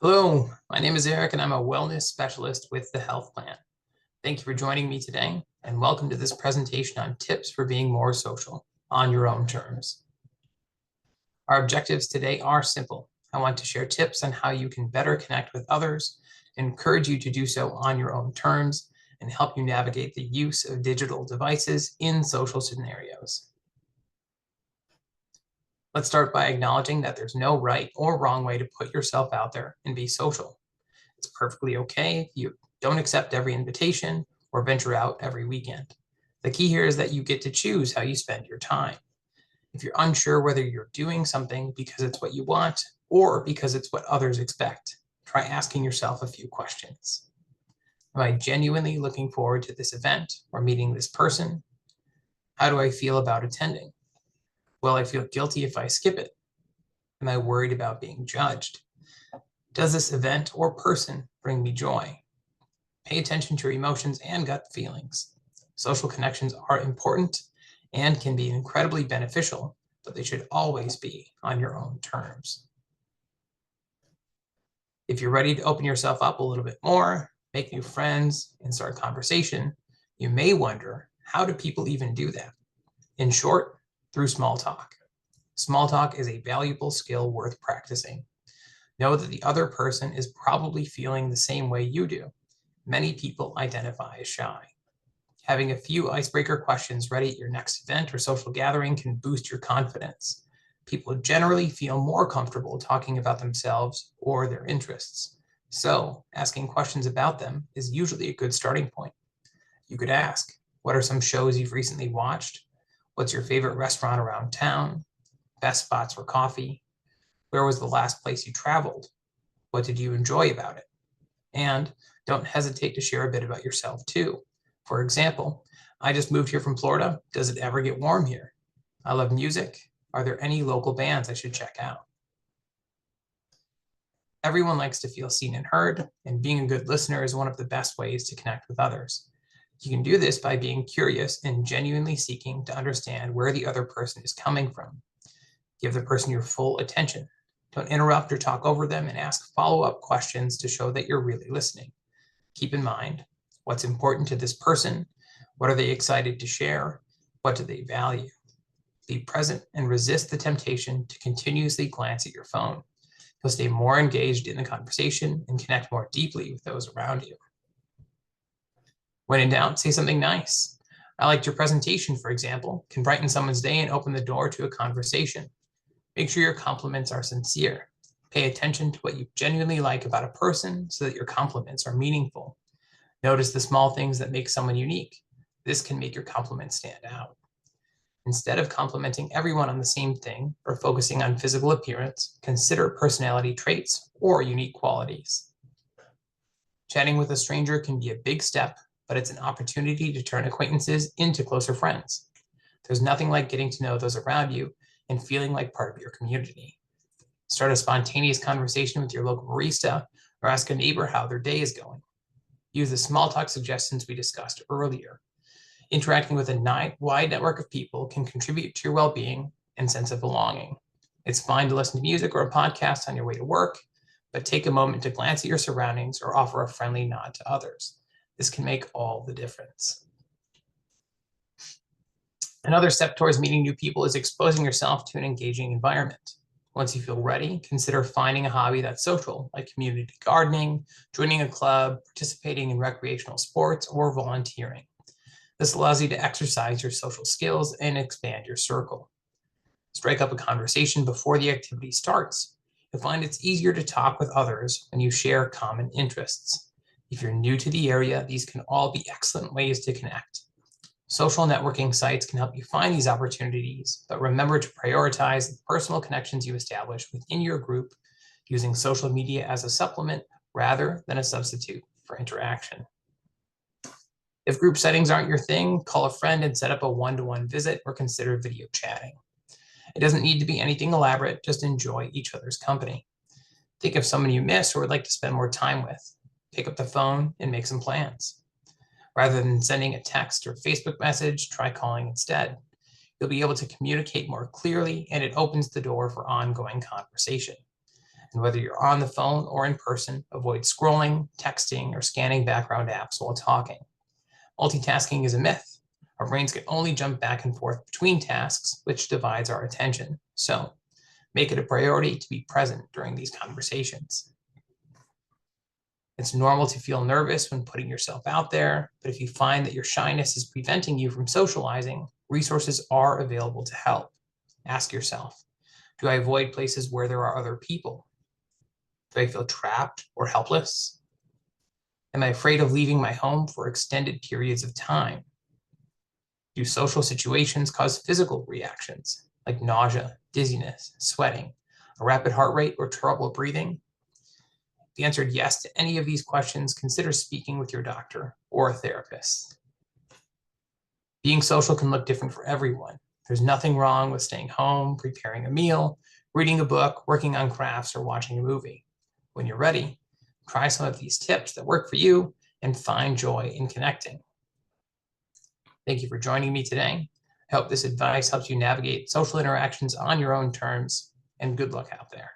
Hello, my name is Eric and I'm a wellness specialist with the Health Plan. Thank you for joining me today and welcome to this presentation on tips for being more social on your own terms. Our objectives today are simple. I want to share tips on how you can better connect with others, encourage you to do so on your own terms, and help you navigate the use of digital devices in social scenarios. Let's start by acknowledging that there's no right or wrong way to put yourself out there and be social. It's perfectly okay if you don't accept every invitation or venture out every weekend. The key here is that you get to choose how you spend your time. If you're unsure whether you're doing something because it's what you want or because it's what others expect, try asking yourself a few questions. Am I genuinely looking forward to this event or meeting this person? How do I feel about attending? Will I feel guilty if I skip it? Am I worried about being judged? Does this event or person bring me joy? Pay attention to your emotions and gut feelings. Social connections are important and can be incredibly beneficial, but they should always be on your own terms. If you're ready to open yourself up a little bit more, make new friends, and start a conversation, you may wonder, how do people even do that? In short, through small talk. Small talk is a valuable skill worth practicing. Know that the other person is probably feeling the same way you do. Many people identify as shy. Having a few icebreaker questions ready at your next event or social gathering can boost your confidence. People generally feel more comfortable talking about themselves or their interests. So, asking questions about them is usually a good starting point. You could ask, what are some shows you've recently watched? What's your favorite restaurant around town? Best spots for coffee? Where was the last place you traveled? What did you enjoy about it? And don't hesitate to share a bit about yourself too. For example, I just moved here from Florida. Does it ever get warm here? I love music. Are there any local bands I should check out? Everyone likes to feel seen and heard, and being a good listener is one of the best ways to connect with others. You can do this by being curious and genuinely seeking to understand where the other person is coming from. Give the person your full attention. Don't interrupt or talk over them, and ask follow-up questions to show that you're really listening. Keep in mind what's important to this person. What are they excited to share? What do they value? Be present and resist the temptation to continuously glance at your phone. You'll stay more engaged in the conversation and connect more deeply with those around you. When in doubt, say something nice. I liked your presentation, for example, can brighten someone's day and open the door to a conversation. Make sure your compliments are sincere. Pay attention to what you genuinely like about a person so that your compliments are meaningful. Notice the small things that make someone unique. This can make your compliment stand out. Instead of complimenting everyone on the same thing or focusing on physical appearance, consider personality traits or unique qualities. Chatting with a stranger can be a big step, but it's an opportunity to turn acquaintances into closer friends. There's nothing like getting to know those around you and feeling like part of your community. Start a spontaneous conversation with your local barista or ask a neighbor how their day is going. Use the small talk suggestions we discussed earlier. Interacting with a wide network of people can contribute to your well-being and sense of belonging. It's fine to listen to music or a podcast on your way to work, but take a moment to glance at your surroundings or offer a friendly nod to others. This can make all the difference. Another step towards meeting new people is exposing yourself to an engaging environment. Once you feel ready, consider finding a hobby that's social, like community gardening, joining a club, participating in recreational sports, or volunteering. This allows you to exercise your social skills and expand your circle. Strike up a conversation before the activity starts. You'll find it's easier to talk with others when you share common interests. If you're new to the area, these can all be excellent ways to connect. Social networking sites can help you find these opportunities, but remember to prioritize the personal connections you establish within your group, using social media as a supplement rather than a substitute for interaction. If group settings aren't your thing, call a friend and set up a one-to-one visit or consider video chatting. It doesn't need to be anything elaborate, just enjoy each other's company. Think of someone you miss or would like to spend more time with. Pick up the phone and make some plans. Rather than sending a text or Facebook message, try calling instead. You'll be able to communicate more clearly, and it opens the door for ongoing conversation. And whether you're on the phone or in person, avoid scrolling, texting, or scanning background apps while talking. Multitasking is a myth. Our brains can only jump back and forth between tasks, which divides our attention. So make it a priority to be present during these conversations. It's normal to feel nervous when putting yourself out there, but if you find that your shyness is preventing you from socializing, resources are available to help. Ask yourself, do I avoid places where there are other people? Do I feel trapped or helpless? Am I afraid of leaving my home for extended periods of time? Do social situations cause physical reactions like nausea, dizziness, sweating, a rapid heart rate, or trouble breathing? If you answered yes to any of these questions, consider speaking with your doctor or a therapist. Being social can look different for everyone. There's nothing wrong with staying home, preparing a meal, reading a book, working on crafts, or watching a movie. When you're ready, try some of these tips that work for you and find joy in connecting. Thank you for joining me today. I hope this advice helps you navigate social interactions on your own terms, and good luck out there.